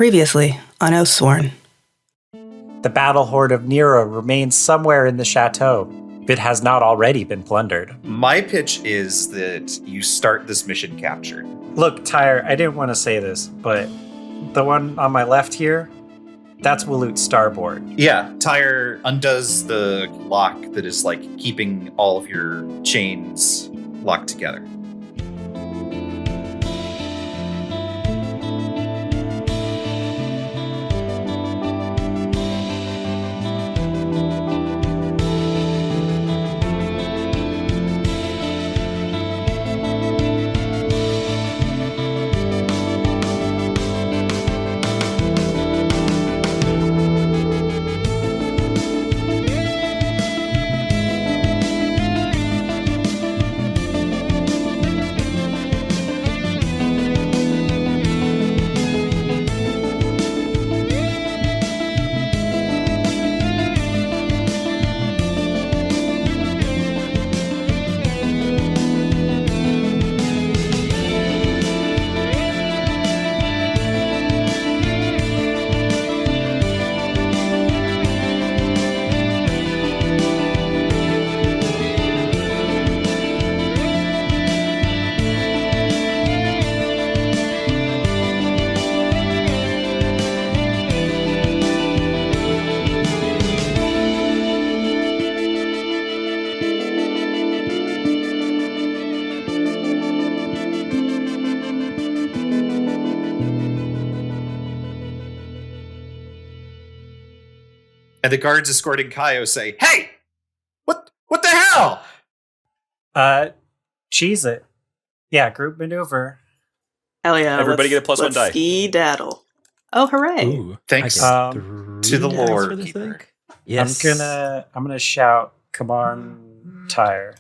Previously on OATHSWORN. The battle horde of Nero remains somewhere in the chateau, if it has not already been plundered. My pitch is that you start this mission captured. Look, Tyre, I didn't want to say this, but the one on my left here, that's Waloot's starboard. Yeah, Tyre undoes the lock that is keeping all of your chains locked together. And the guards escorting Kayo say, "Hey! What the hell?" Cheese it. Yeah, group maneuver. Hell yeah. Everybody get a +1 die. Ski-daddle. Oh, hooray. Ooh, Thanks to the Lord Keeper. Yes. I'm gonna shout, come on, Tyre.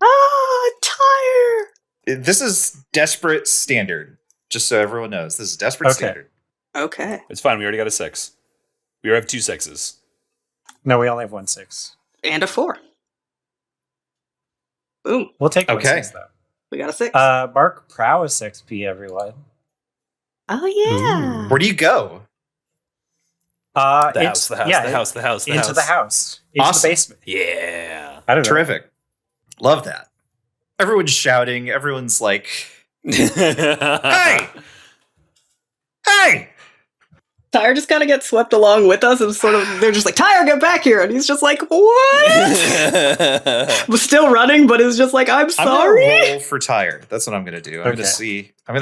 Ah, Tyre! This is desperate standard, just so everyone knows. This is desperate Okay. standard. Okay. It's fine. We already got a 6. We have 2 6s. No, we only have 1 6. And a 4. Boom. We'll take 1 Okay. 6, though. We got a 6. Mark Prowess XP, everyone. Oh, yeah. Where do you go? The house. Into the house. Into Awesome. the basement. Yeah. I don't know. Terrific. Love that. Everyone's shouting. Everyone's like, "Hey! Hey!" Tyre just kind of gets swept along with us, and they're just like, "Tyre, get back here!" And he's just like, "What?" Was still running, but is just like, "I'm I'm sorry." gonna roll for Tyre. That's what I'm gonna do. I'm Okay. gonna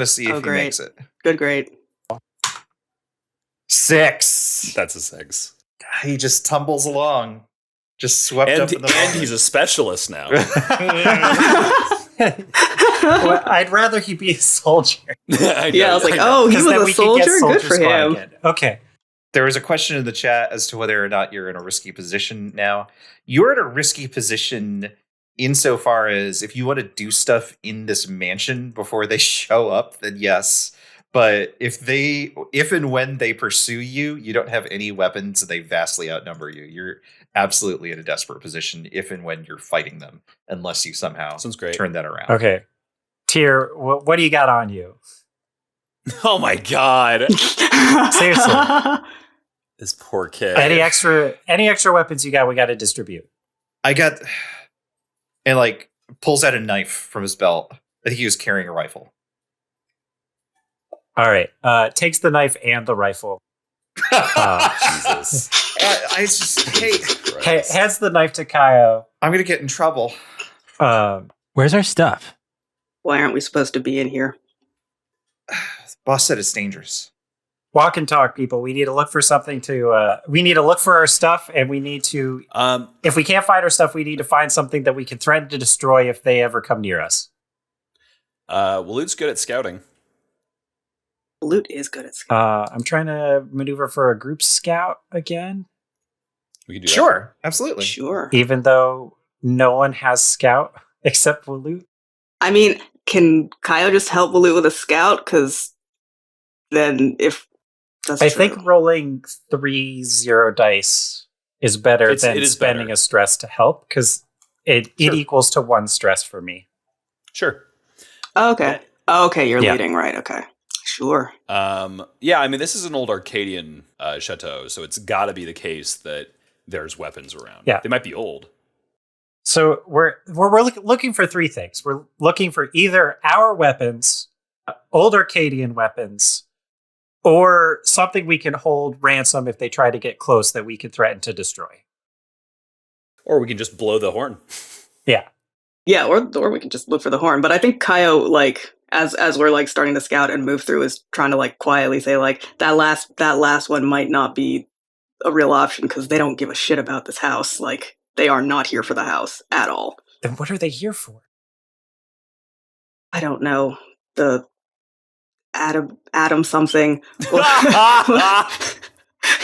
see if he great. makes it. Good, great. 6. That's a 6. He just tumbles along, just swept And, up in the and moment. he's a specialist now. Well, I'd rather he be a soldier. I Yeah, I was like, know. "Oh, he 'Cause was then a we could get soldier? Good Soldier for Squad him." again. Okay. There was a question in the chat as to whether or not you're in a risky position now. You're in a risky position insofar as if you want to do stuff in this mansion before they show up, then yes. But if and when they pursue you, you don't have any weapons and they vastly outnumber you. You're absolutely in a desperate position if and when you're fighting them, unless you somehow Sounds great. turn that around. Okay. Tyr, what do you got on you? Oh my god. Seriously. This poor kid. Any extra weapons you got, we got to distribute. I got, and pulls out a knife from his belt. I think he was carrying a rifle. All right. Takes the knife and the rifle. Jesus. I just, hey, Hands the knife to Kayo. I'm gonna get in trouble. Where's our stuff? Why aren't we supposed to be in here? Boss said it's dangerous. Walk and talk, people. We need to look for something to. We need to look for our stuff, and we need to. If we can't find our stuff, we need to find something that we can threaten to destroy if they ever come near us. Waloot's good at scouting. Waloot is good at skill. I'm trying to maneuver for a group scout again, We can do that. Sure, absolutely. Sure. even though no one has scout except Waloot. I mean, can Kayo just help Waloot with a scout? Because then if that's I true. think rolling 3 0 dice is better It than is spending better. a stress to help, because it Sure. equals to 1 stress for me. Sure. Okay. Okay, you're Yeah. leading, right? Okay. Sure. Yeah, I mean, this is an old Arcadian chateau, so it's got to be the case that there's weapons around. Yeah. They might be old. So we're looking for three things. We're looking for either our weapons, old Arcadian weapons, or something we can hold ransom if they try to get close that we can threaten to destroy. Or we can just blow the horn. Yeah. Yeah, or we can just look for the horn. But I think Kayo, like, as we're like starting to scout and move through, is trying to like quietly say like that last one might not be a real option because they don't give a shit about this house. Like, they are not here for the house at all. Then what are they here for? I don't know. The Adam something.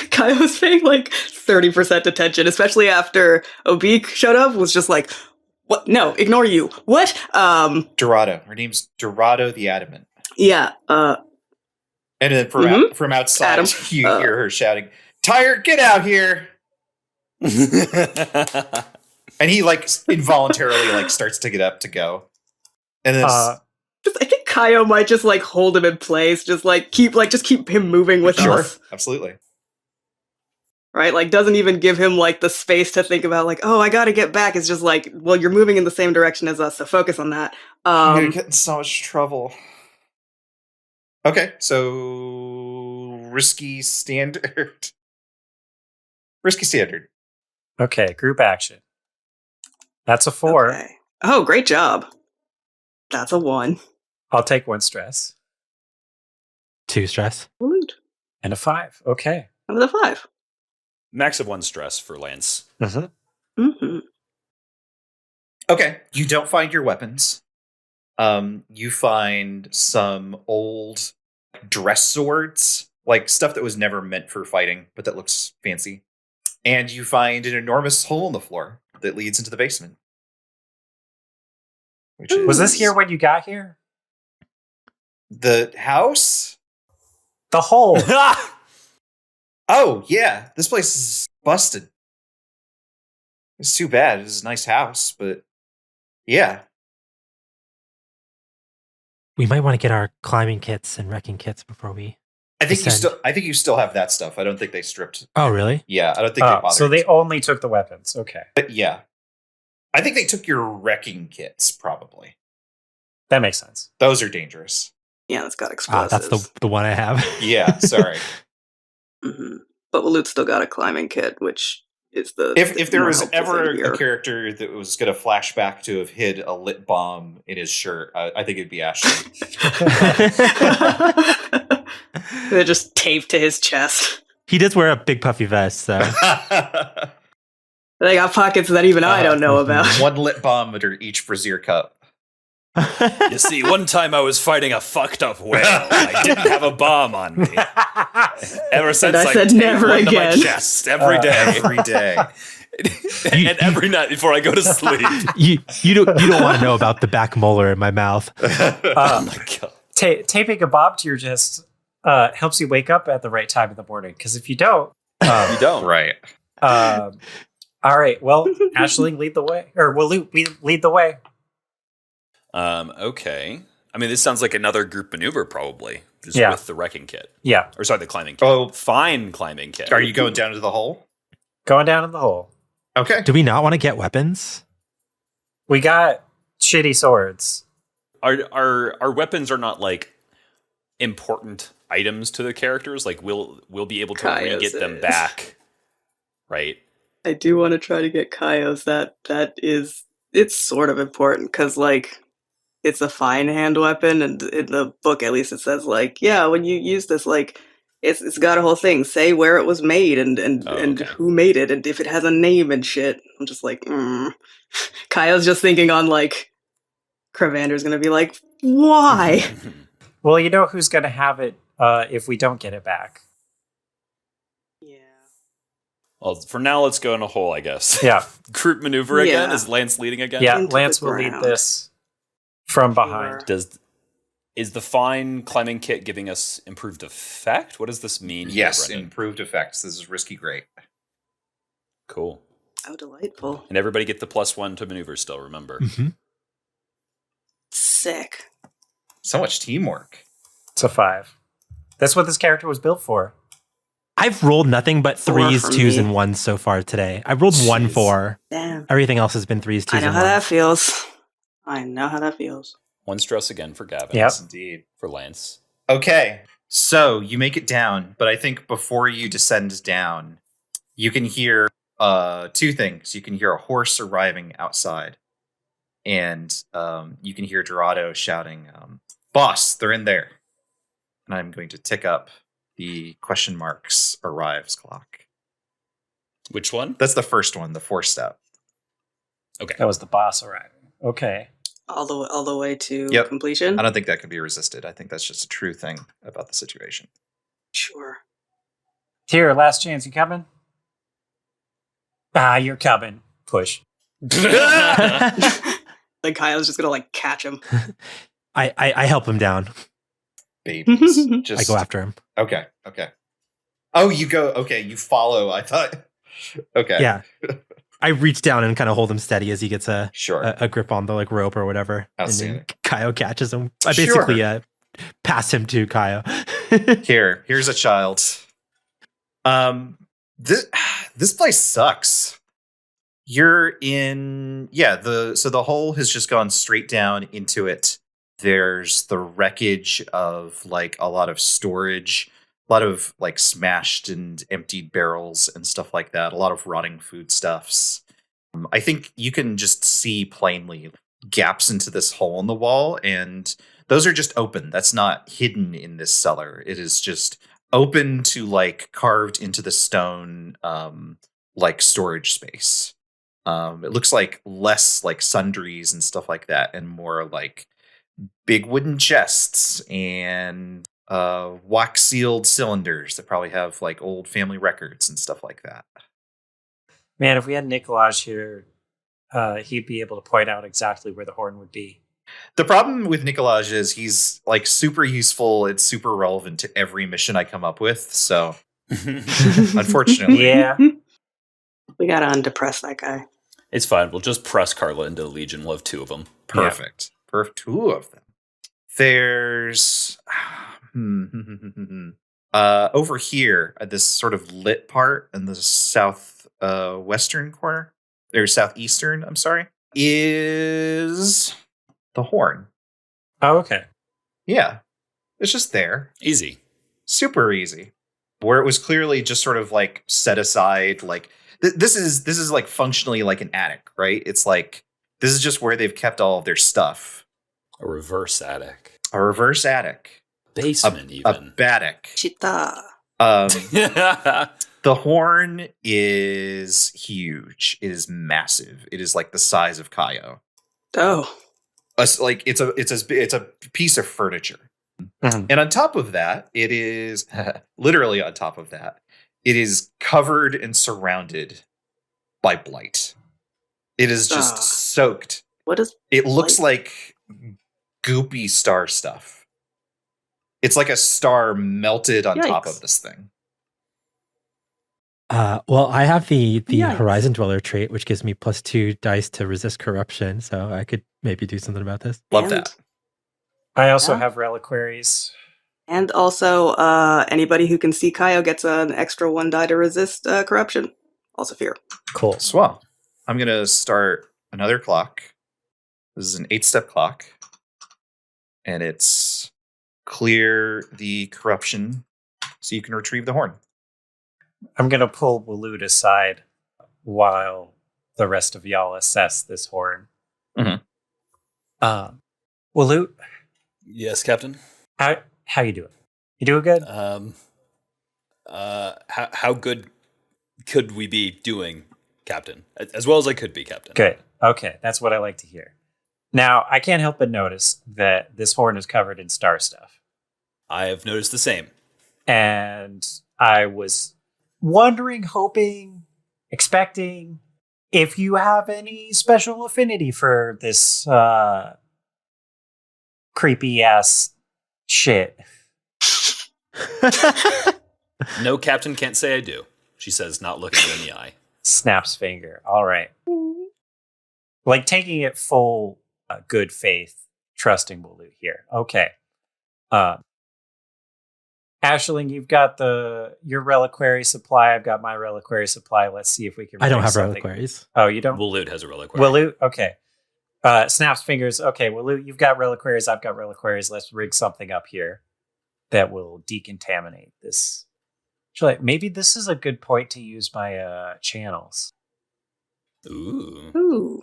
Kayo's paying like 30% attention, especially after Obik showed up, was just like, what? No, ignore you. What? Dorado. Her name's Dorado the Adamant. Yeah. And then from outside, Adam, you hear her shouting, "Tyre, get out here!" And he like involuntarily like starts to get up to go. And then I think Kayo might just like hold him in place, just keep him moving with us. Absolutely. Right? Like, doesn't even give him like the space to think about like, oh, I gotta get back. It's just like, well, you're moving in the same direction as us, so focus on that. I'm gonna get in so much trouble. Okay, so risky standard. Risky standard. Okay, group action. That's a 4. Okay. Oh, great job. That's a 1. I'll take 1 stress. 2 stress. Waloot. And a 5. Okay. I'm with a 5. Max of 1 stress for Lance. Mm-hmm. Mm-hmm. Okay, you don't find your weapons. You find some old dress swords, like stuff that was never meant for fighting, but that looks fancy. And you find an enormous hole in the floor that leads into the basement. Was this here when you got here? The house? The hole. Oh, yeah. This place is busted. It's too bad. It's a nice house, but yeah. We might want to get our climbing kits and wrecking kits before we. I think descend. you still have that stuff. I don't think they stripped. Oh, really? Yeah, I don't think they bothered. So they only took the weapons. Okay. But yeah. I think they took your wrecking kits, probably. That makes sense. Those are dangerous. Yeah, that's got explosives. That's the one I have. Yeah, sorry. Mm-hmm. But Waloot's still got a climbing kit, which is the... If there more was helpful ever thing here. a character that was going to flash back to have hid a lit bomb in his shirt, I think it'd be Ashley. They're just taped to his chest. He does wear a big puffy vest, so. They got pockets that even I don't know about. One lit bomb under each brazier cup. You see, one time I was fighting a fucked up whale. I didn't have a bomb on me. Ever since I said taped never one to my again. chest every day. Every day. And every night before I go to sleep. You don't want to know about the back molar in my mouth. Oh my god. Taping a bob to your chest helps you wake up at the right time in the morning. Because if you don't, You don't. Right. all right. Well, Ashling, lead the way, or Waloot, lead the way. Okay. I mean, this sounds like another group maneuver, probably. Just Yeah. with the wrecking kit. Yeah, Or sorry, the climbing kit. Oh. Fine climbing kit. Are you going down to the hole? going down in the hole. Okay. Do we not want to get weapons? We got shitty swords. Our weapons are not like important items to the characters. Like we'll be able to Kaya's re-get them is. back. Right? I do want to try to get Kayo's. It's sort of important because, like, it's a fine hand weapon, and in the book, at least, it says, like, yeah, when you use this, like, it's got a whole thing. Say where it was made and okay. who made it, and if it has a name and shit. I'm just like, Kayo's just thinking on, like, Kravander's gonna be like, why? Well, you know who's going to have it if we don't get it back. Yeah. Well, for now, let's go in a hole, I guess. Yeah, Group maneuver again? Yeah. Is Lance leading again? yeah. Into Lance the will lead ground. this from behind. Sure. Is the fine climbing kit giving us improved effect? What does this mean? here, Yes, Brendan? improved effects. This is risky great. Cool. Oh, delightful. And everybody get the +1 to maneuver still, remember. Mm-hmm. Sick. So much teamwork. It's a 5. That's what this character was built for. I've rolled nothing but 3s, from 2s, me. and 1s so far today. I've rolled 1 Jeez. 4. Damn. Everything else has been 3s, 2s, I know and how 1s. that feels. I know how that feels. One stress again for Gavin. Yep. Yes, indeed. For Lance. Okay, so you make it down, but I think before you descend down, you can hear two things. You can hear a horse arriving outside, and you can hear Dorado shouting, "Boss, they're in there!" And I'm going to tick up the question marks arrives clock. Which one? That's the first one, the 4-step. Okay. That was the boss arriving. Okay. All the way to Yep. completion? I don't think that can be resisted. I think that's just a true thing about the situation. Sure. Here, last chance. You coming? You're coming. Push. Like Kayo's just gonna like catch him. I help him down. Babies. Just I go after him. Okay. Oh, you go. Okay, you follow. I thought. Okay. Yeah. I reach down and kind of hold him steady as he gets a Sure. grip on the like rope or whatever. And then Outstanding. Kayo catches him. I Sure. basically pass him to Kayo. Here's a child. This place sucks. You're in so the hole has just gone straight down into it. There's the wreckage of like a lot of storage, a lot of like smashed and emptied barrels and stuff like that, a lot of rotting foodstuffs. I think you can just see plainly gaps into this hole in the wall, and those are just open. That's not hidden in this cellar. It is just open to like carved into the stone like storage space. It looks like less like sundries and stuff like that, and more like big wooden chests and wax sealed cylinders that probably have like old family records and stuff like that. Man, if we had McLeod here, he'd be able to point out exactly where the horn would be. The problem with Nicolaj is he's like super useful. It's super relevant to every mission I come up with. So unfortunately, Yeah. We gotta undepress that guy. It's fine. We'll just press Carla into the Legion. We'll have 2 of them. perfect. Perfect. 2 of them. There's over here at this sort of lit part in the south western corner, or southeastern, I'm sorry, is the horn. Oh, okay. Yeah. It's just there. Easy. Super easy. Where it was clearly just sort of like set aside, like this is like functionally like an attic, right? It's like this is just where they've kept all of their stuff. A reverse attic. A reverse attic. Basement, A even. batic. Chita. The horn is huge. It is massive. It is like the size of Kayo. Oh. Like it's a piece of furniture. Mhm. And on top of that, it is literally on top of that, it is covered and surrounded by blight. It is just soaked. What is It looks blight? like goopy star stuff. It's like a star melted on top Yikes. of this thing. Well, I have the Yikes. Horizon Dweller trait, which gives me +2 dice to resist corruption. So I could maybe do something about this. Love And- that. I also Yeah. have reliquaries. And also, anybody who can see Kayo gets an extra 1 die to resist corruption. Also fear. Cool. Swell. I'm going to start another clock. This is an 8-step clock. And it's clear the corruption so you can retrieve the horn. I'm going to pull Waloot aside while the rest of y'all assess this horn. Mhm. Waloot, Yes, Captain. how you doing? You doing good? How good could we be doing, Captain? As well as I could be, Captain. Good. Okay, that's what I like to hear. Now, I can't help but notice that this horn is covered in star stuff. I have noticed the same. And I was wondering, hoping, expecting if you have any special affinity for this creepy ass shit. No, Captain can't say I do. She says, not looking it in the eye. Snaps finger. All right. Like taking it full good faith, trusting Waloot here. Okay. Ashling, you've got your reliquary supply. I've got my reliquary supply. Let's see if we can. I don't have something. reliquaries. Oh, you don't? Waloot has a reliquary. Waloot? Okay. Snaps fingers. Okay, Waloot, you've got reliquaries. I've got reliquaries. Let's rig something up here that will decontaminate this. Actually, maybe this is a good point to use my channels. Ooh.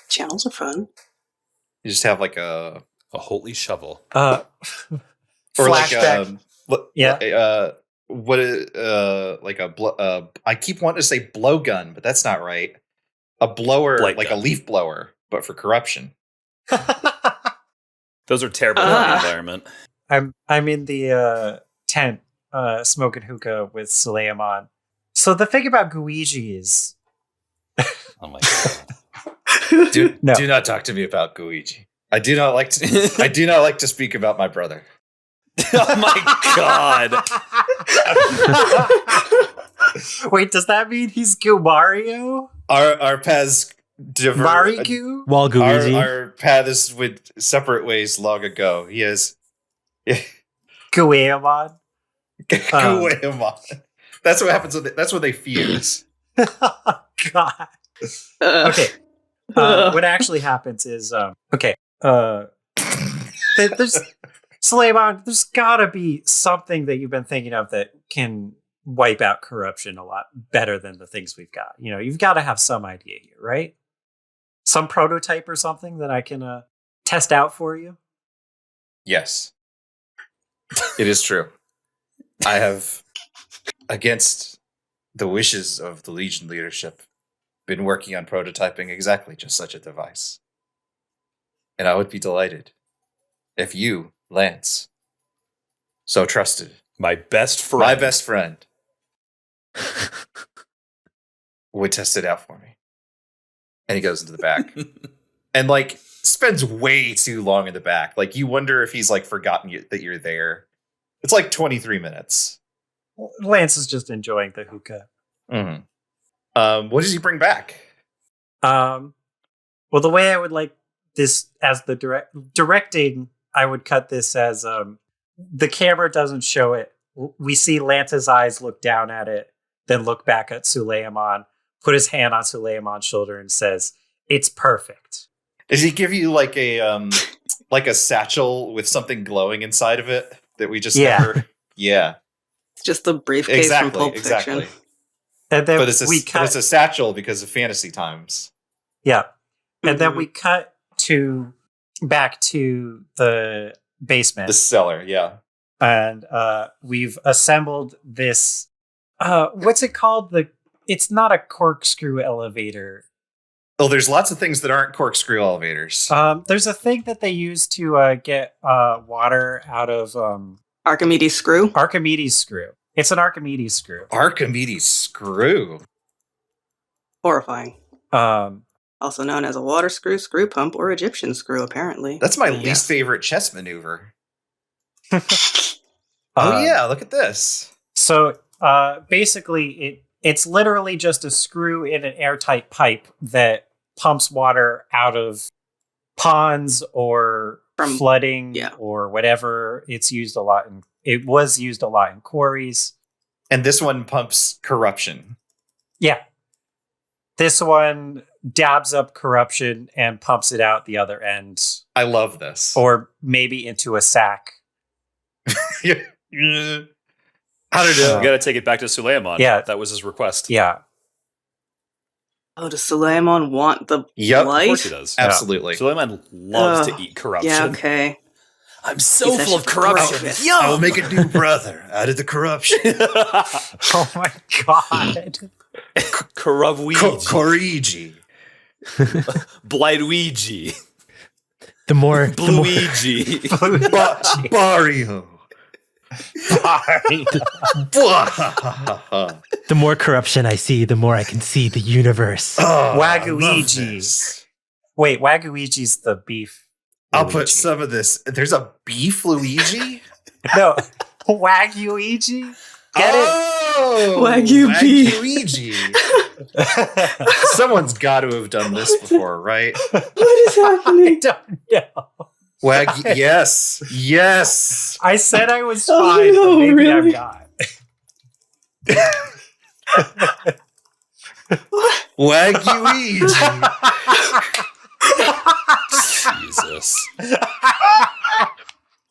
Channels are fun. You just have like a holy shovel. or Flashback. I keep wanting to say blowgun, but that's not right. A blower, Blight like gun. a leaf blower, but for corruption. Those are terrible for the environment. I'm in the tent smoking hookah with Suleiman. So the thing about Guiji is Oh my god. Do No. not talk to me about Guiji. I do not like to speak about my brother. Oh my god. Wait, does that mean he's Gumario? Our paths diverge. Marigu? Walguigi. Our paths went separate ways long ago. He is Guamon? Guamon. That's what happens that's when they fuse. God. Okay. What actually happens is there's Suleiman, there's gotta be something that you've been thinking of that can wipe out corruption a lot better than the things we've got. You know, you've got to have some idea here, right? Some prototype or something that I can test out for you. Yes. It is true. I have, against the wishes of the Legion leadership, been working on prototyping exactly just such a device. And I would be delighted if you, Lance, so trusted, My best friend. my best friend, would test it out for me. And he goes into the back and like spends way too long in the back. Like you wonder if he's like forgotten that you're there. It's like 23 minutes. Lance is just enjoying the hookah. Mm-hmm. What does he bring back? Well, the way I would like this as the directing, I would cut this as the camera doesn't show it. We see Lance's eyes look down at it, then look back at Suleiman, put his hand on Suleiman's shoulder and says, "It's perfect." Does he give you like a satchel with something glowing inside of it that we just never? Yeah, It's just the briefcase from Pulp exactly. Fiction. And then But it's we cut. it's a satchel because of fantasy times. Yeah. And then Mhm. we cut back to the basement. The cellar, yeah. And we've assembled this what's it called? It's not a corkscrew elevator. Oh, there's lots of things that aren't corkscrew elevators. There's a thing that they use to get water out of Archimedes screw. Archimedes screw. It's an Archimedes screw. Archimedes screw. Horrifying. Um, Also known as a water screw, screw pump, or Egyptian screw, apparently. That's my Yeah. least favorite chess maneuver. Oh yeah, look at this. So basically, it's literally just a screw in an airtight pipe that pumps water out of ponds or From- flooding yeah. or whatever. It was used a lot in quarries. And this one pumps corruption. Yeah. This one dabs up corruption and pumps it out the other end, I love this. or maybe into a sack. I don't know. We gotta take it back to Suleiman. Yeah. That was his request. Yeah. Oh, does Suleiman want the Yep, of Of course he light? does. Absolutely. Suleiman loves Ugh. to eat corruption. Yeah, okay. I'm so He's full of such a corruption. gross. Yum! I will make a new brother out of the corruption. Oh my god. Corrupt-Ouija. Corigi. Blight-Ouija. The more Blue-Ouija. Barrio. the more corruption I see, the more I can see the universe. Waguigi. Wait, Waguigi's the beef. I'll Luigi. put some of this. There's a beef Luigi? No, Waguigi. Get Oh, Wagyu beef. Luigi. it? Someone's got to have done this before, right? What is I happening? don't know. Yes. I said I was Oh, fine, no, but maybe I'm really? not. Wagyu Jesus.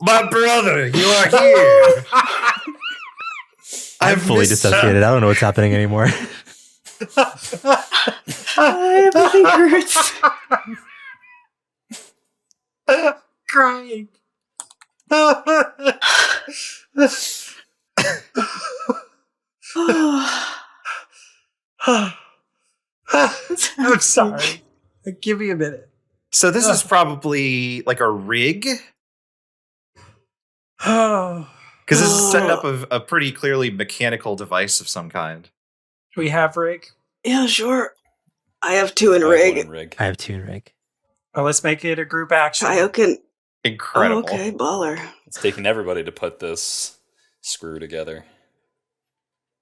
my brother, you are here. I'm fully dissociated. I don't know what's happening anymore. Everything hurts. Crying. I'm sorry. Give me a minute. So this is probably like a rig, Do because this is setting up a pretty clearly mechanical device of some kind. we have rig? Yeah, sure. I have 2 in I have one rig. in rig. I have 2 in rig. Oh, let's make it a group action. Kayo can. Incredible. Oh, okay, baller. It's taking everybody to put this screw together.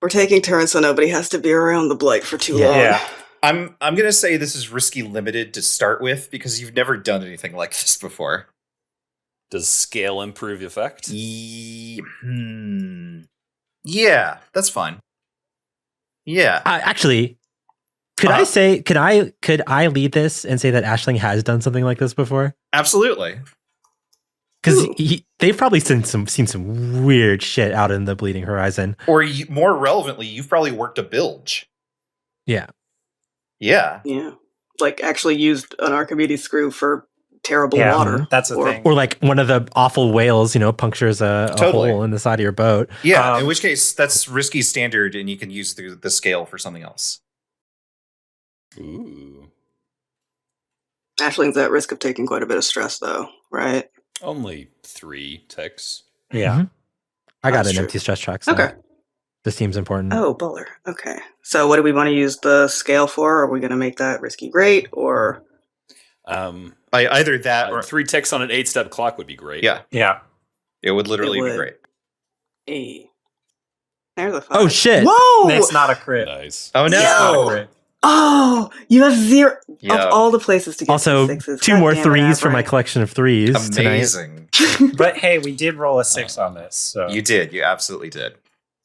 We're taking turns so nobody has to be around the blight for too Yeah. long. Yeah. I'm gonna say this is risky limited to start with because you've never done anything like this before. Does scale improve effect? Yeah, that's fine. Yeah. Actually, could I say could I lead this and say that Aisling has done something like this before? Absolutely. Because they've probably seen some weird shit out in the Bleeding Horizon. Or more relevantly, you've probably worked a bilge. Yeah. Yeah. Yeah. Like, actually used an Archimedes screw for terrible Yeah, water. that's a Or- thing. Or like one of the awful whales, punctures a Totally. hole in the side of your boat. Yeah. In which case, that's risky standard, and you can use the scale for something else. Ooh. Ashling's at risk of taking quite a bit of stress, though, right? Only 3 ticks. Yeah. Mhm. I got That's an true. empty stress track. So Okay. this seems important. Oh, baller. Okay. So what do we want to use the scale for? Are we going to make that risky great, or... Either that or 3 ticks on an 8-step clock would be great. yeah, Yeah. it would literally It be would. great. Hey. There's a 5. Oh shit! Whoa! That's not a crit. Nice. Oh It's not a no! crit. Oh! You have 0... Yeah. Of all the places to get Also, 6s. 2 God more damn it, 3s for my Avery. collection of 3s tonight. Amazing. But hey, we did roll a 6 on this. So You did. You absolutely did.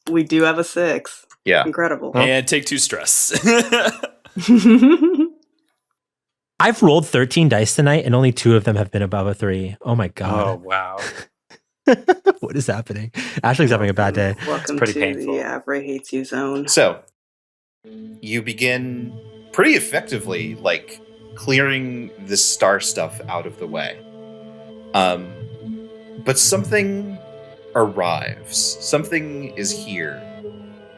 We do have a 6. Yeah. Incredible. And take 2 stress. I've rolled 13 dice tonight, and only 2 of them have been above a 3. Oh my Oh god! wow. What is happening? Ashley's having a bad day. Welcome pretty to painful. the Avery Hates You zone. So you begin pretty effectively, like clearing the star stuff out of the way. But something arrives. Something is here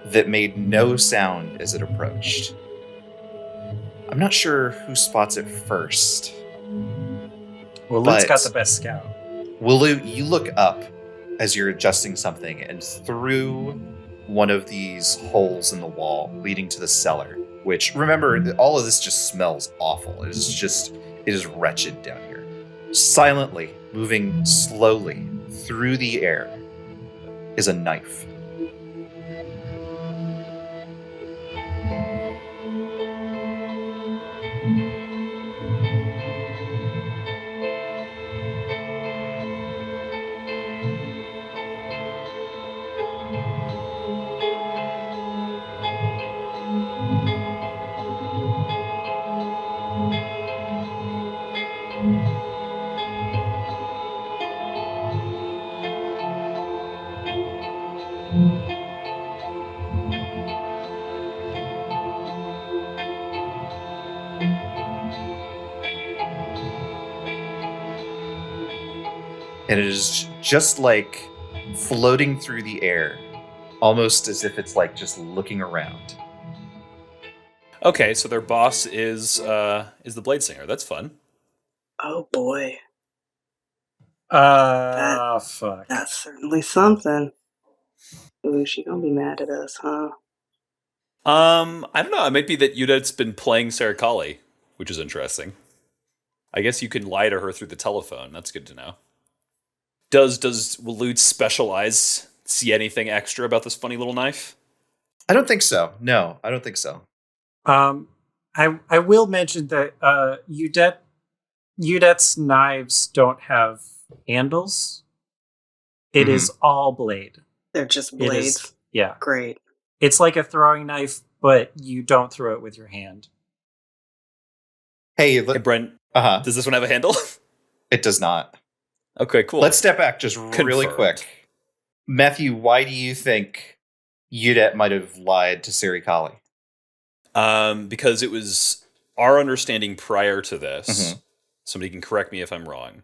that made no sound as it approached. I'm not sure who spots it first. Well, Luke's But- got the best scout. Waloot, you look up as you're adjusting something, and through one of these holes in the wall leading to the cellar, which, remember, all of this just smells awful. It is wretched down here. Silently, moving slowly through the air, is a knife. And it is just like floating through the air, almost as if it's like just looking around. Okay, so their boss is the Blade Singer. That's fun. Oh boy. Fuck. That's certainly something. Ooh, she gonna be mad at us, huh? I don't know. It might be that Yudet's been playing Sarah Kali, which is interesting. I guess you can lie to her through the telephone. That's good to know. Does Waloot specialize see anything extra about this funny little knife? I don't think so. No, I don't think so. I will mention that Udet Udet's knives don't have handles. It is all blade. They're just It blades. is, yeah. Great. It's like a throwing knife, but you don't throw it with your hand. Hey, Hey, Brent, uh-huh. does this one have a handle? It does not. Okay, cool. Let's step back just really Confirmed. quick. Matthew, why do you think Udet might have lied to Sirikali? Because it was our understanding prior to this, Mhm. somebody can correct me if I'm wrong,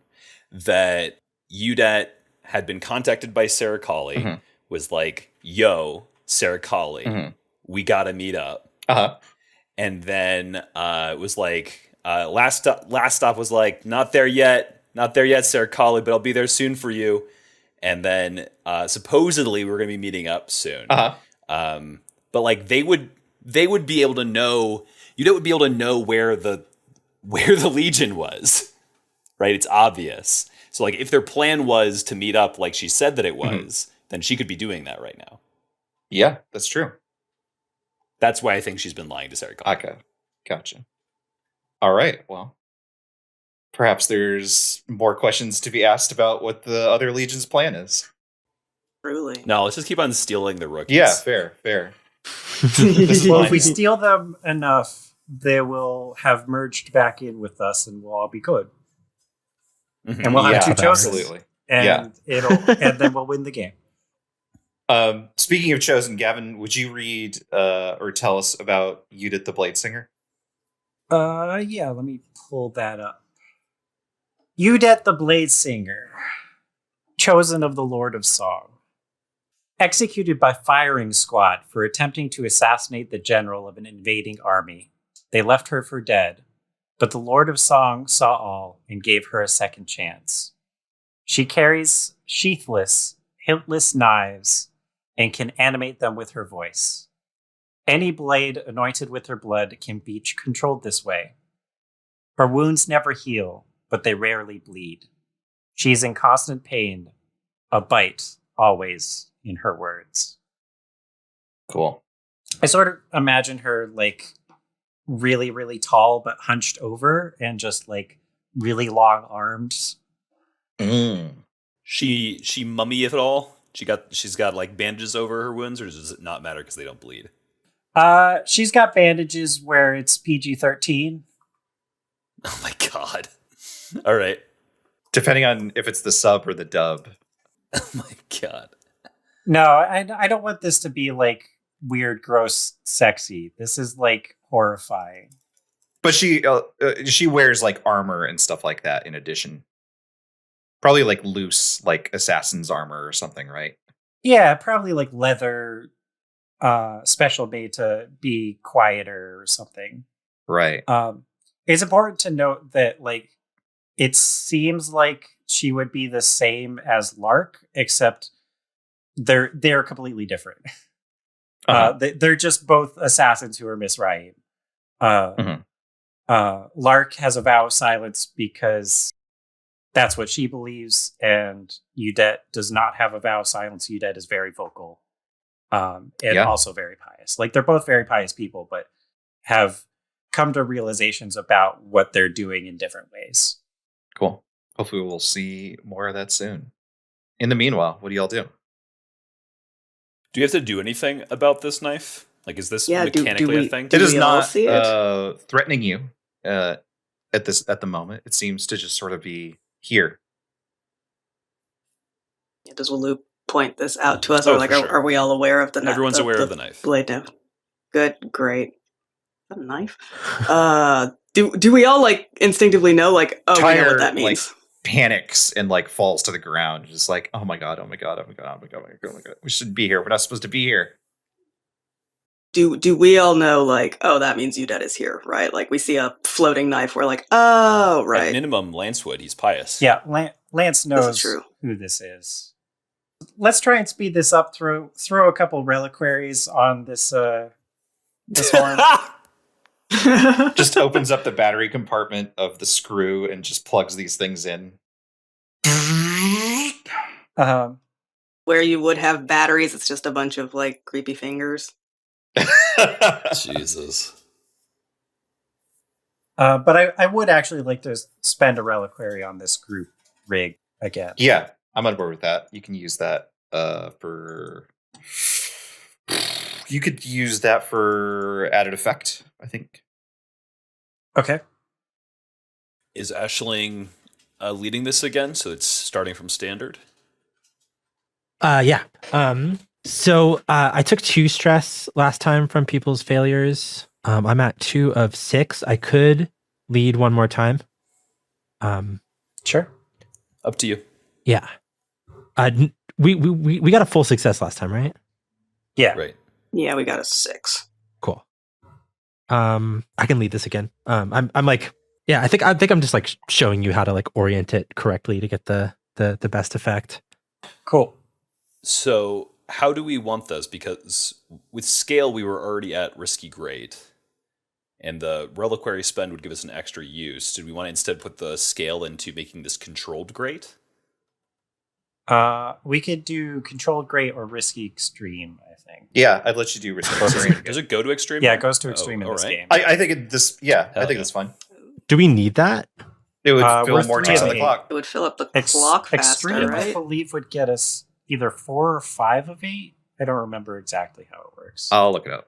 that Udet had been contacted by Sirikali, Mhm. was like, yo, Sirikali, Mhm. we gotta meet up. Uh-huh. And then it was like, last stop was like, not there yet, Sirikali, but I'll be there soon for you. And then supposedly we're gonna be meeting up soon. Uh-huh. But like they would be able to know, Udet would be able to know where the Legion was, right? It's obvious. So like if their plan was to meet up like she said that it was, then she could be doing that right now. Yeah, that's true. That's why I think she's been lying to Sirikali. Okay. Gotcha. All right. Well, perhaps there's more questions to be asked about what the other Legion's plan is. Truly. No, let's just keep on stealing the rookies. Yeah, fair. This is Well, fine. if we steal them enough, they will have merged back in with us, and we'll all be good. Mhm. And we'll have two chosen, absolutely. and and then we'll win the game. Speaking of chosen, Gavin, would you read or tell us about Udet the Blade Singer? Yeah, let me pull that up. Udet the Blade Singer, chosen of the Lord of Song, executed by firing squad for attempting to assassinate the general of an invading army. They left her for dead, but the Lord of Song saw all and gave her a second chance. She carries sheathless, hiltless knives and can animate them with her voice. Any blade anointed with her blood can be controlled this way. Her wounds never heal, but they rarely bleed. She is in constant pain, a bite always in her words. Cool. I sort of imagine her like really, really tall, but hunched over and just like really long arms. She mummy if at all? She's got like bandages over her wounds, or does it not matter because they don't bleed? She's got bandages where it's PG-13. Oh my god. All right. Depending on if it's the sub or the dub. Oh my god. No, I don't want this to be like weird, gross, sexy. This is like horrifying. But she wears like armor and stuff like that in addition. Probably like loose, like assassin's armor or something, right? Yeah, probably like leather, special made to be quieter or something. Right. It's important to note that like it seems like she would be the same as Lark, except they're completely different. They're just both assassins who are miswriting. Lark has a vow of silence because that's what she believes, and Udet does not have a vow of silence. Udet is very vocal, and also very pious. Like they're both very pious people, but have come to realizations about what they're doing in different ways. Cool. Hopefully we'll see more of that soon. In the meanwhile, what do y'all do? Do you have to do anything about this knife? Like, is this mechanically a thing? It is we all not see it? Threatening you at the moment. It seems to just sort of be here. Does Waloot point this out to us, Oh, or like for sure. are we all aware of the knife? Everyone's aware of the knife. Blade now. Good, great. Is that a knife? Do we all like instinctively know like we know what that means? Like, panics and like falls to the ground, just like oh my god, we shouldn't be here. We're not supposed to be here. Do we all know like that means Udet is here, right? Like we see a floating knife, we're like right. At minimum, Lancewood, he's pious. Yeah, Lance knows true. who this is. Let's try and speed this up. Throw a couple reliquaries on this horn. Just opens up the battery compartment of the screw and just plugs these things in. Where you would have batteries, it's just a bunch of like creepy fingers. Jesus. But I would actually like to spend a reliquary on this group rig again. Yeah, I'm on board with that. You can use that for. You could use that for added effect, I think. Okay. Is Ashling leading this again? So it's starting from standard? Yeah. So I took 2 stress last time from people's failures. I'm at 2 of 6. I could lead one more time. Sure. Up to you. Yeah. We got a full success last time, right? Yeah. Right. Yeah, we got a 6. Cool. I can lead this again. I'm like, yeah, I think I'm just like showing you how to like orient it correctly to get the best effect. Cool. So how do we want this? Because with scale, we were already at risky grade. And the reliquary spend would give us an extra use. Did we want to instead put the scale into making this controlled grade? We could do controlled great or risky extreme, I think. Yeah, I'd let you do risky extreme. Does it go to extreme? Yeah, it goes to extreme in this game. I think I think yeah. that's fine. Do we need that? It would we're fill more 3 ticks of on the 8. clock. It would fill up the clock faster, Extreme, I right? believe, would get us either 4 or 5 of 8. I don't remember exactly how it works. I'll look it up.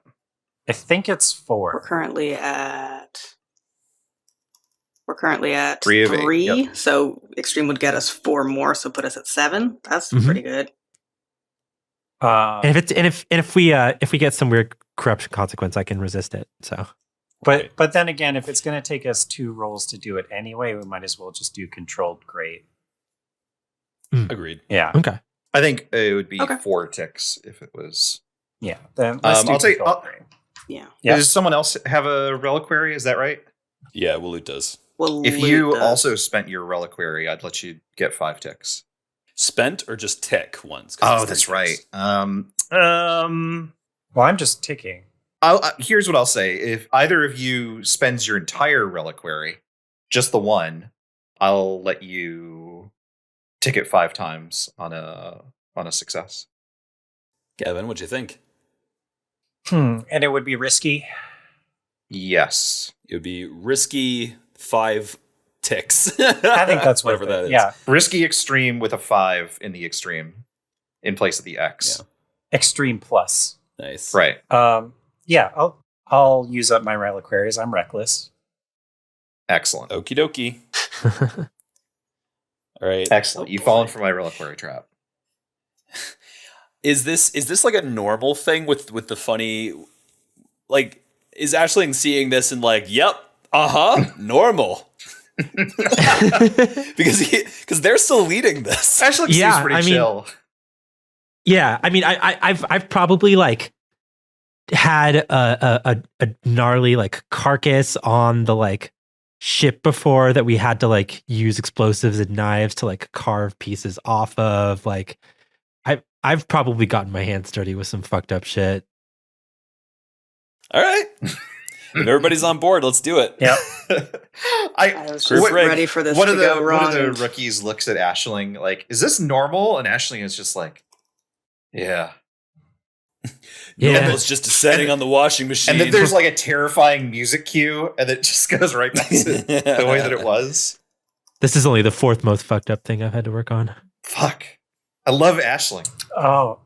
I think it's 4. We're currently at 3 of 8, 3. yep. So extreme would get us 4 more, so put us at 7. That's Mhm. pretty good. And if we get some weird corruption consequence, I can resist it. So, but then again, if it's going to take us 2 rolls to do it anyway, we might as well just do controlled great. Agreed. Yeah. okay. I think it would be Okay. 4 ticks if it was. Yeah. Then let's do I'll take- controlled I'll- great. Yeah. Yeah. Does someone else have a reliquary? Is that right? Yeah, Waloot does. Well, If you also spent your reliquary, I'd let you get 5 ticks. Spent or just tick once? 'Cause Oh, it's that's 3 right. ticks. Well, I'm just ticking. Here's what I'll say: if either of you spends your entire reliquary, just the one, I'll let you tick it 5 times on a success. Gavin, what'd you think? And it would be risky. Yes, It would be risky 5 ticks. I think that's whatever worth that it. is. Yeah. risky extreme with a 5 in the extreme in place of the X. Yeah. Extreme plus. Nice. Right. Yeah, I'll use up my reliquaries. I'm reckless. Excellent. Okie dokie. All right. Excellent. You've fallen for my reliquary trap. Is this like a normal thing with the funny, like, is Ashling seeing this and like, yep, normal? because they're still leading this. Actually, Yeah, seems pretty I mean- chill. Yeah, I mean, I've probably like had a gnarly like carcass on the like ship before that we had to like use explosives and knives to like carve pieces off of. Like, I've probably gotten my hands dirty with some fucked up shit. All right. If everybody's on board, let's do it. Yep. I was Group just rig. ready for this One to of go wrong. the and- rookies looks at Ashling like, "Is this normal?" And Ashling is just like, "Yeah." Yeah. Normal's just setting on the washing machine. And then there's like a terrifying music cue, and it just goes right back to the way that it was. This is only the 4th most fucked up thing I've had to work on. Fuck. I love Ashling. Oh.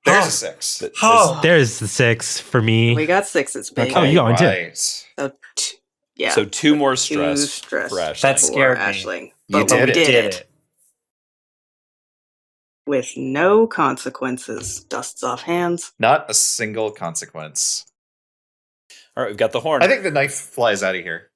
There's a 6. But Oh. There's the 6 for me. We got 6s, baby. Oh, you going too? Right. So, yeah. So 2 more 2 stress, stress for Ashling. That's for scared me. Ashling. You But did we it. did it. With no consequences. Dusts off hands. Not a single consequence. All right, we've got the horn. I think the knife flies out of here.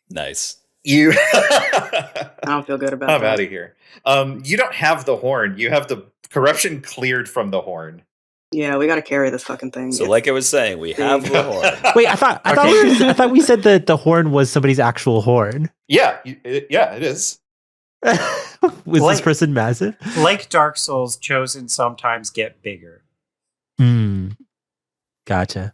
Nice. You. I don't feel good about I'm that. out of here. You don't have the horn. You have the corruption cleared from the horn. Yeah, we got to carry this fucking thing. So, like I was saying, we have the horn. Wait, I thought we said that the horn was somebody's actual horn. Yeah, it is. Was Like- this person massive? Like Dark Souls, chosen sometimes get bigger. Gotcha.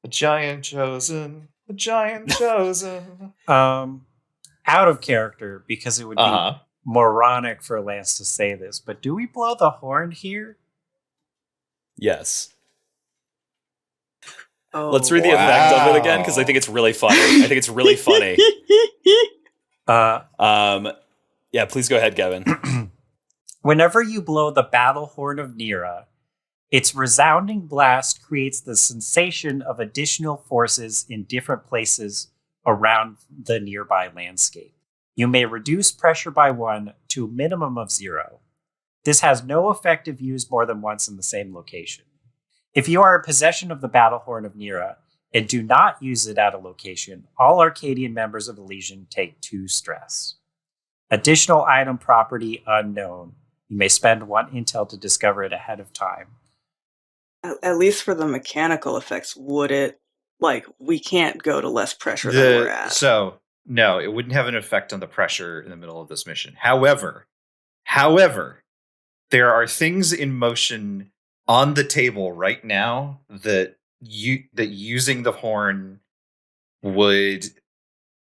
A giant chosen. A giant chosen. Out of character, because it would be Uh-huh. moronic for Lance to say this, but do we blow the horn here? Yes. Oh, Let's read the effect of it again because I think it's really funny. I think it's really funny. Yeah, please go ahead, Gavin. Whenever you blow the battle horn of Nira, its resounding blast creates the sensation of additional forces in different places around the nearby landscape. You may reduce pressure by 1 to a minimum of 0. This has no effect if used more than once in the same location. If you are in possession of the battle horn of Nira and do not use it at a location, all Arcadian members of the Legion take 2 stress. Additional item property unknown. You may spend 1 intel to discover it ahead of time. At least for the mechanical effects, would it, like, we can't go to less pressure than we're at. So, no, it wouldn't have an effect on the pressure in the middle of this mission. However, there are things in motion on the table right now that using the horn would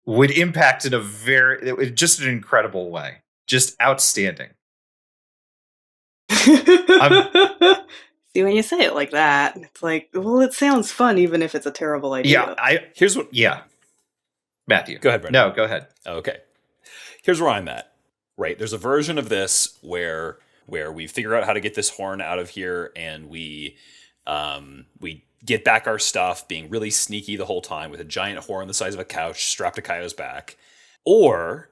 impact in just an incredible way. Just outstanding. See, when you say it like that, it's like, well, it sounds fun even if it's a terrible idea. Yeah, Matthew. Go ahead, Brendan. No, go ahead. Okay. Here's where I'm at. Right. There's a version of this where we figure out how to get this horn out of here and we get back our stuff, being really sneaky the whole time with a giant horn the size of a couch strapped to Kayo's back. Or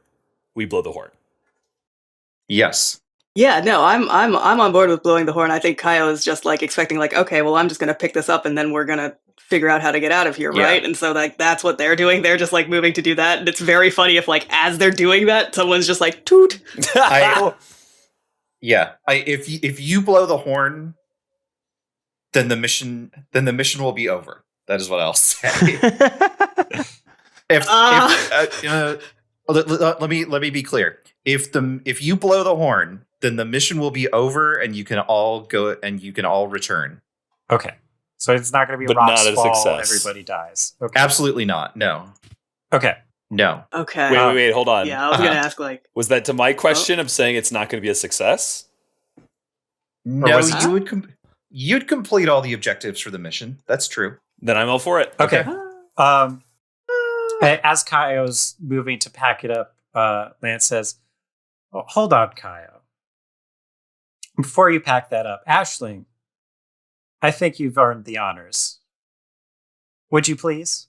we blow the horn. Yes. Yeah, no, I'm on board with blowing the horn. I think Kayo is just like expecting, like, okay, well, I'm just gonna pick this up and then we're gonna figure out how to get out of here, right? And so like that's what they're doing. They're just like moving to do that. And it's very funny if like as they're doing that, someone's just like toot. If you blow the horn, then the mission will be over. That is what I'll say. Let me be clear. If you blow the horn, then the mission will be over, and you can all go and you can all return. Okay, so it's not going to be But rocks not a fall, success. everybody dies. Okay. Absolutely not. No. Okay. No. Okay. Wait, hold on. Yeah, I was gonna ask like, Was that to my question of saying it's not going to be a success? No, was you you'd complete all the objectives for the mission. That's true. Then I'm all for it. Okay. As Kayo's moving to pack it up, Lance says, "Oh, hold on, Kayo. Before you pack that up, Aisling, I think you've earned the honors. Would you please?"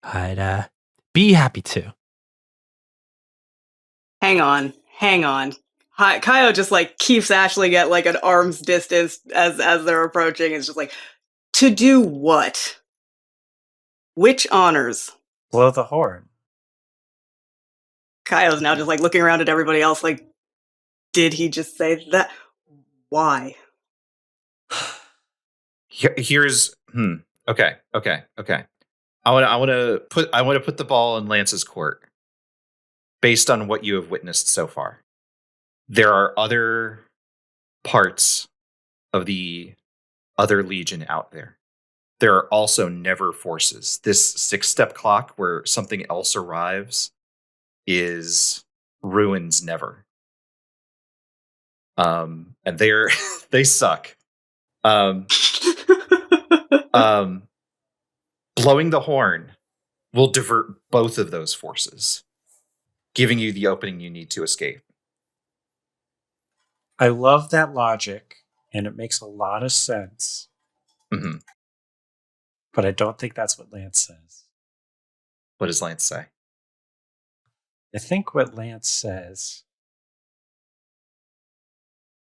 I'd be happy to. hang on. Kayo just like keeps Aisling at like an arm's distance as they're approaching. It's just like, to do what? Which honors? Blow the horn. Kayo's now just like looking around at everybody else like, did he just say that? Why? Here's Okay. I want to put the ball in Lance's court. Based on what you have witnessed so far, there are other parts of the other Legion out there. There are also never forces. This 6-step clock where something else arrives is ruins never. And they suck. Blowing the horn will divert both of those forces, giving you the opening you need to escape. I love that logic, and it makes a lot of sense. Mm-hmm. But I don't think that's what Lance says. What does Lance say? I think what Lance says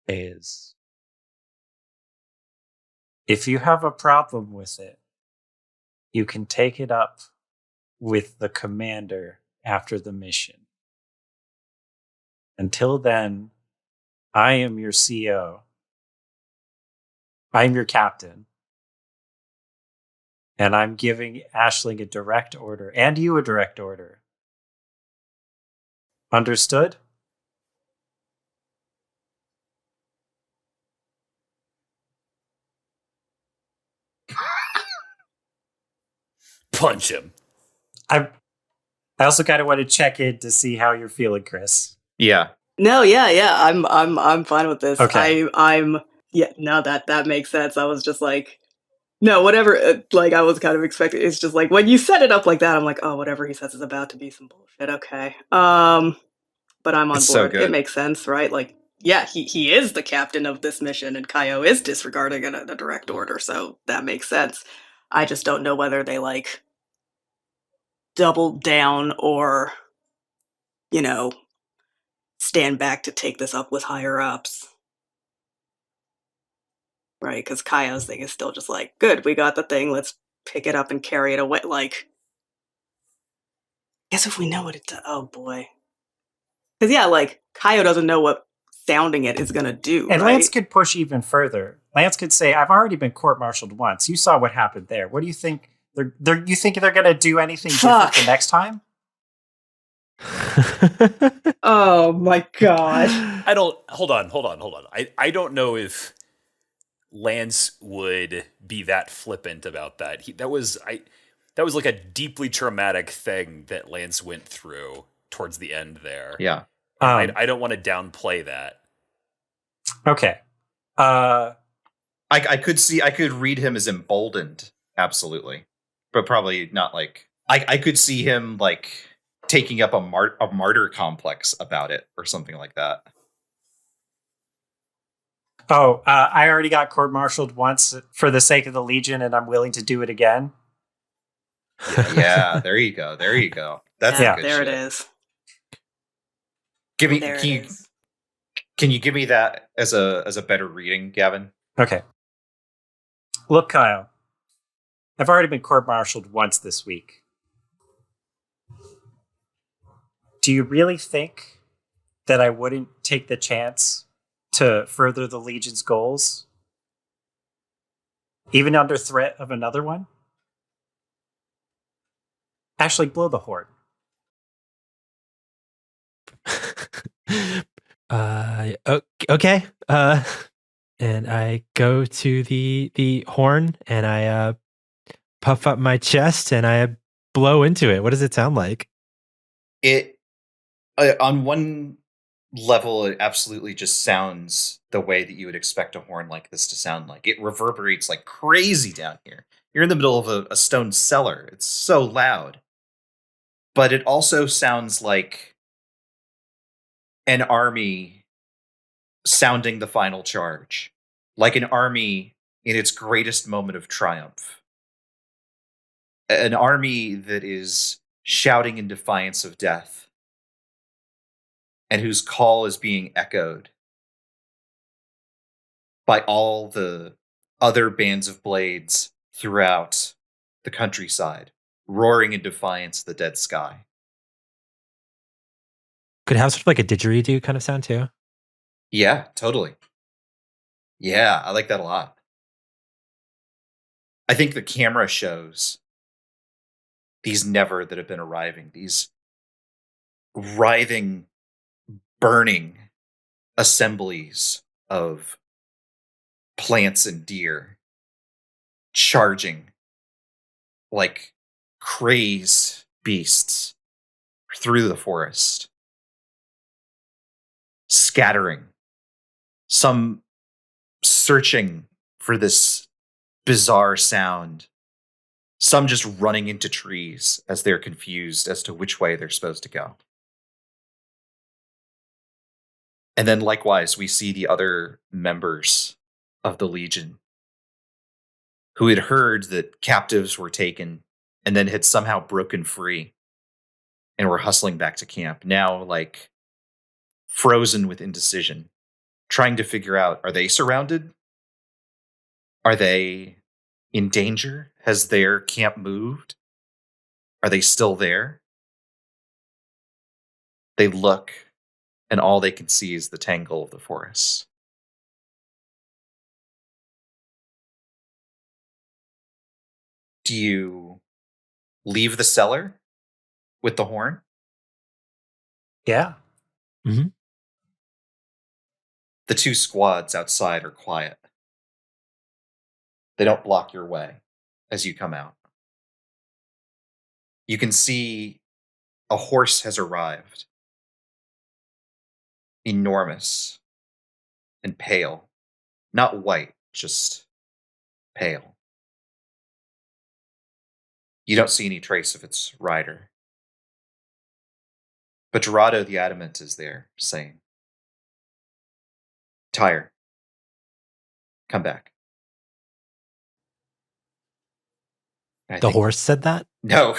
is, if you have a problem with it, you can take it up with the commander after the mission. Until then, I am your CO. I'm your captain. And I'm giving Aisling a direct order, and you a direct order. Understood? Punch him. I also kind of want to check in to see how you're feeling, Kris. Yeah. No, yeah. I'm fine with this. Okay. No, that makes sense. I was just like, No, whatever. Like I was kind of expecting. It's just like when you set it up like that, I'm like, oh, whatever he says is about to be some bullshit. Okay. But I'm on It's so board. It good. makes sense, right? Like, yeah, he is the captain of this mission, and Kayo is disregarding a direct order, so that makes sense. I just don't know whether they like double down or, you know, stand back to take this up with higher ups. Right, because Kaio's thing is still just like, good, we got the thing, let's pick it up and carry it away. Like, guess if we know what it does, oh boy. Because yeah, like Kaio doesn't know what sounding it is gonna do. And right? Lance could push even further. Lance could say, "I've already been court-martialed once. You saw what happened there. What do you think? You think they're going to do anything different the next time?" Oh my god. I don't. Hold on. I don't know if Lance would be that flippant about that. That was like a deeply traumatic thing that Lance went through towards the end there. Yeah. I don't want to downplay that. Okay. I could read him as emboldened, absolutely, but probably not like I could see him like taking up a martyr complex about it or something like that. Oh, I already got court-martialed once for the sake of the Legion, and I'm willing to do it again. Yeah, there you go. That's yeah, good there shit. it is. Give me There can it you is. can you give me that as a better reading, Gavin? Okay. Look, Kyle, I've already been court-martialed once this week. Do you really think that I wouldn't take the chance to further the Legion's goals, even under threat of another one? Actually, blow the horn. Okay. And I go to the horn and I puff up my chest and I blow into it. What does it sound like? It on one level, it absolutely just sounds the way that you would expect a horn like this to sound like. It reverberates like crazy down here. You're in the middle of a stone cellar. It's so loud. But it also sounds like an army sounding the final charge, like an army in its greatest moment of triumph. An army that is shouting in defiance of death and whose call is being echoed by all the other bands of blades throughout the countryside, roaring in defiance of the dead sky. Could it have sort of like a didgeridoo kind of sound too? Yeah, totally. Yeah, I like that a lot. I think the camera shows these never that have been arriving, these writhing, burning assemblies of plants and deer charging like crazed beasts through the forest, scattering, some searching for this bizarre sound, some just running into trees as they're confused as to which way they're supposed to go. And then likewise, we see the other members of the Legion who had heard that captives were taken and then had somehow broken free and were hustling back to camp, now like frozen with indecision, trying to figure out, are they surrounded? Are they in danger? Has their camp moved? Are they still there? They look, and all they can see is the tangle of the forest. Do you leave the cellar with the horn? Yeah. Mm-hmm. The two squads outside are quiet. They don't block your way as you come out. You can see a horse has arrived. Enormous and pale. Not white, just pale. You don't see any trace of its rider. But Dorado the Adamant is there, saying, Tyre, come back. I The think- horse said that? No.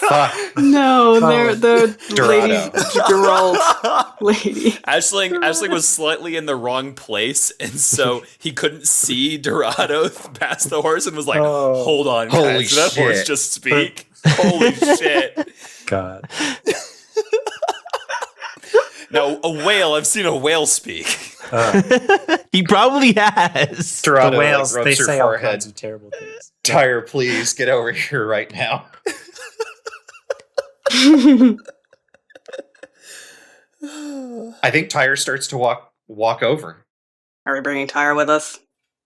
Fuck. No, they're the lady Dorado. Geralt lady. Ashling was slightly in the wrong place, and so he couldn't see Dorado past the horse and was like, Oh. hold on, Holy guys, did that horse shit. just speak? Holy shit. God. Now, a whale, I've seen a whale speak. He probably has. Dorado The whales, like, they rubs her say all forehead. kinds of terrible things. Tyre, please get over here right now. I think Tyre starts to walk over. Are we bringing Tyre with us?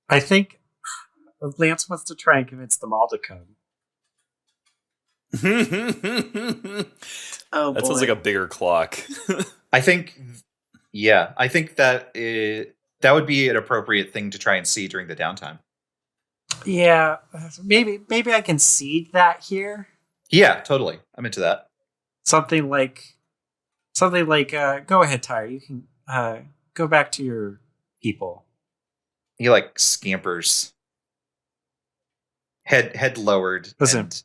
I think Lance wants to try and convince them all to come. That Oh boy. sounds like a bigger clock. I think that that would be an appropriate thing to try and see during the downtime. Yeah, maybe I can seed that here. Yeah, totally. I'm into that. Something like, go ahead, Tyre. You can go back to your people. He like scampers, head lowered. Listen. And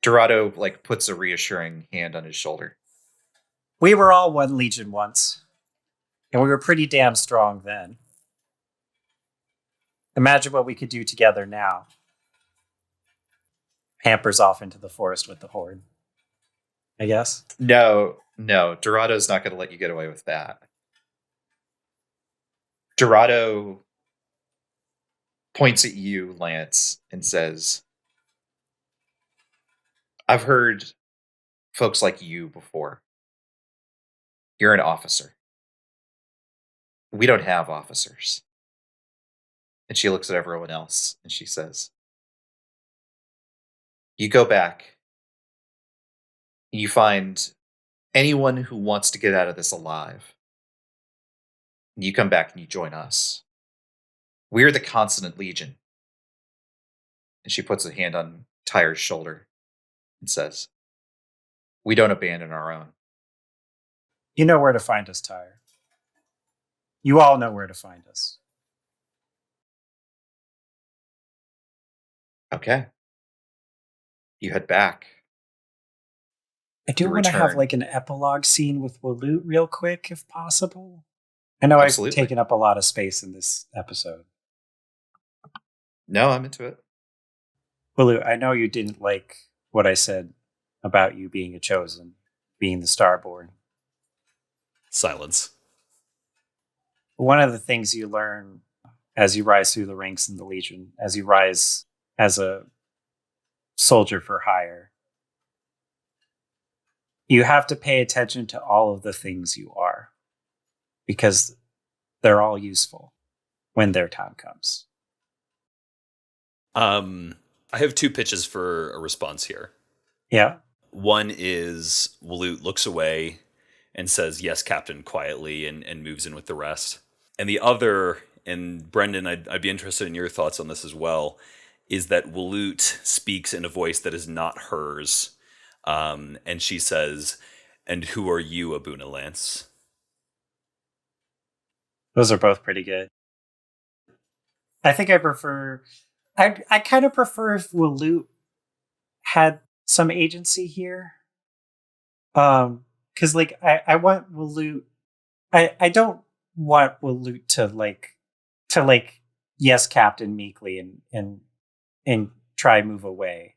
Dorado like puts a reassuring hand on his shoulder. We were all one legion once, and we were pretty damn strong then. Imagine what we could do together now. Hampers off into the forest with the horde, I guess. No, Dorado's not going to let you get away with that. Dorado points at you, Lance, and says, I've heard folks like you before. You're an officer. We don't have officers. And she looks at everyone else and she says, you go back, you find anyone who wants to get out of this alive. And you come back and you join us. We're the Consonant Legion. And she puts a hand on Tyre's shoulder and says, we don't abandon our own. You know where to find us, Tyre. You all know where to find us. Okay. You head back. I do You want to have return. like an epilogue scene with Waloot real quick, if possible. I know Absolutely. I've taken up a lot of space in this episode. No, I'm into it. Waloot, I know you didn't like what I said about you being a chosen, being the Starborn. Silence. One of the things you learn as you rise through the ranks in the Legion, as you rise as a soldier for hire, you have to pay attention to all of the things you are, because they're all useful when their time comes. I have two pitches for a response here. Yeah. One is Waloot looks away and says, yes, Captain, quietly, and moves in with the rest. And the other, and Brendan, I'd be interested in your thoughts on this as well, is that Waloot speaks in a voice that is not hers. And she says, and who are you, Abuna Lance? Those are both pretty good. I think I kind of prefer if Waloot had some agency here. Because like I want Waloot, I don't want Waloot to like yes, Captain meekly and try move away.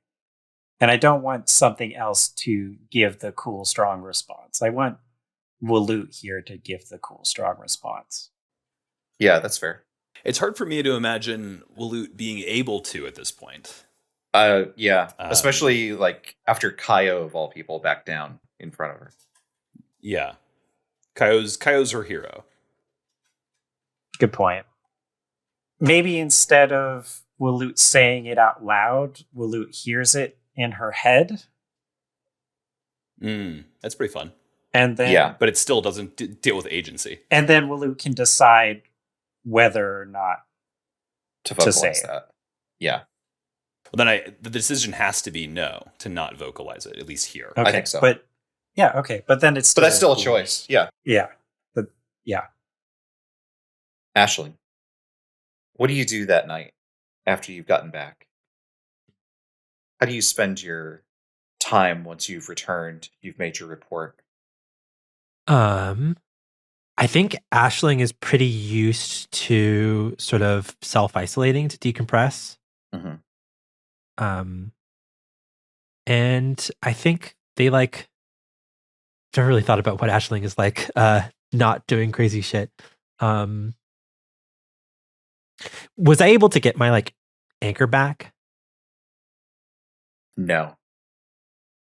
And I don't want something else to give the cool, strong response. I want Waloot here to give the cool, strong response. Yeah, that's fair. It's hard for me to imagine Waloot being able to at this point. Yeah, especially like after Kayo of all people backed down in front of her. Yeah. Kayo's her hero. Good point. Maybe instead of Waloot saying it out loud, Waloot hears it in her head. That's pretty fun. And then, Yeah. But it still doesn't deal with agency. and then Waloot can decide whether or not to to say vocalize it. that. Yeah. Well, then the decision has to be no, to not vocalize it, at least here. Okay, think so. But yeah, okay. But then it's But that's still a choice. Yeah. Yeah. But yeah. Aisling, what do you do that night after you've gotten back? How do you spend your time once you've returned, you've made your report? I think Aisling is pretty used to sort of self-isolating to decompress. Mhm. And I think they like never really thought about what Aisling is like, not doing crazy shit. Was I able to get my like anchor back? No.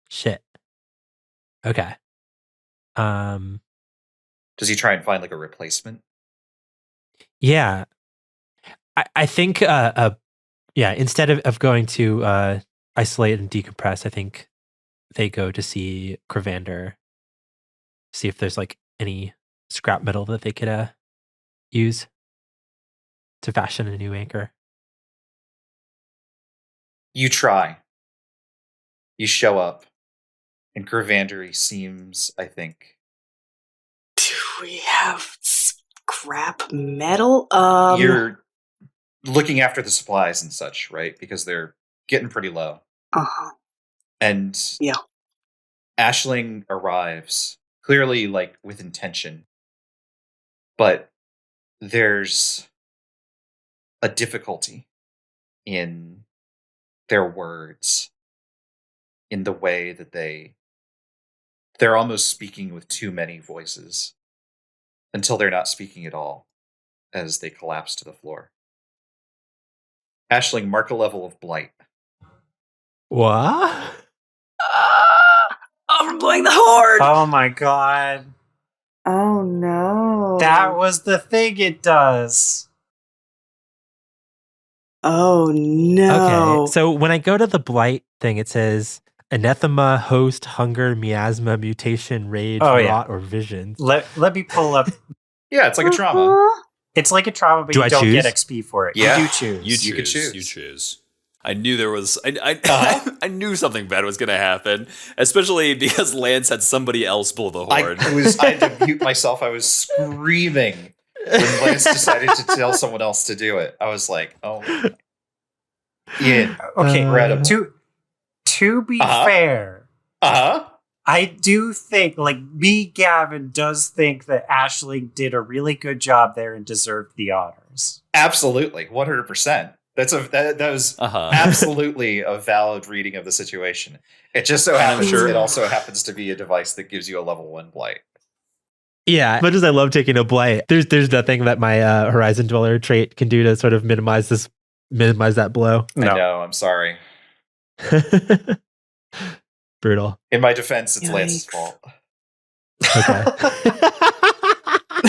Shit. Okay. Does he try and find like a replacement? Yeah. I think instead of going to isolate and decompress, I think they go to see Cravander, see if there's like any scrap metal that they could use to fashion a new anchor. You try. You show up, and Cravander seems, I think, Do we have scrap metal? you're looking after the supplies and such, right? Because they're getting pretty low. Uh-huh. And Yeah. Aisling arrives, clearly like with intention, but there's a difficulty in their words, in the way that they're almost speaking with too many voices until they're not speaking at all as they collapse to the floor. Aisling, mark a level of blight. What? Overblowing the horde! Oh my god. Oh no. That was the thing it does. Oh no. Okay, so when I go to the blight thing, it says anathema, host, hunger, miasma, mutation, rage, Oh, rot, yeah. or visions. Let me pull up. Yeah, it's like a trauma. Uh-huh. It's like a trauma, but Do you I don't choose? get XP for it. Yeah. You do choose. You choose. You could choose. You choose. I knew there was. I Uh-huh. I knew something bad was going to happen, especially because Lance had somebody else blow the I horn. had to mute myself. I was screaming when Lance decided to tell someone else to do it. I was like, oh. Yeah. Okay, Incredible. to be Uh-huh. fair, Uh-huh. I do think, like, me, Gavin, does think that Aisling did a really good job there and deserved the honors. Absolutely. 100%. That was Uh-huh. absolutely a valid reading of the situation. It just so happens sure- it also happens to be a device that gives you a level 1 blight. Yeah, as much as I love taking a blight, there's nothing that my Horizon Dweller trait can do to sort of minimize that blow. I know, I'm sorry. Brutal. In my defense, it's Lance's Yikes. fault. Okay.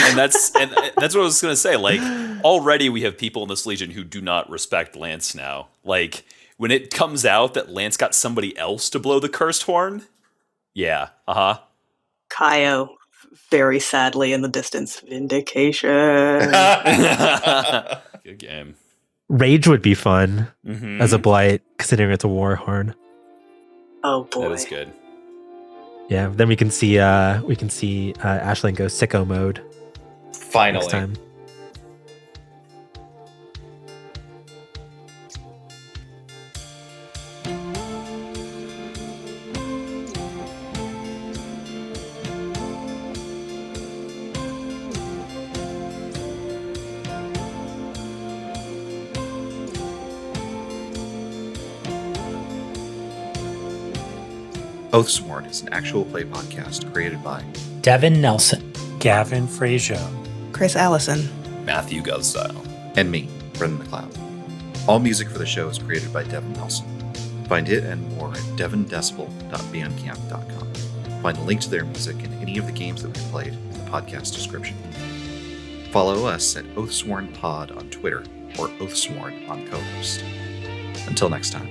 and that's what I was going to say. Like, already we have people in this Legion who do not respect Lance now. Like, when it comes out that Lance got somebody else to blow the cursed horn, yeah, Kayo, very sadly in the distance. Vindication. good game. Rage would be fun Mm-hmm. as a blight, considering it's a war horn. Oh boy. That is good. Yeah, then we can see Aisling go sicko mode Finally. next time. Oathsworn is an actual play podcast created by Devin Nelson. Gavin Fregeau. Kris Allison. Matthew Guzdial. and me, Brendan McLeod. All music for the show is created by Devin Nelson. Find it and more at devindecibel.bandcamp.com. Find a link to their music and any of the games that we played in the podcast description. Follow us at OathSworn Pod on Twitter or OathSworn on co-host. Until next time.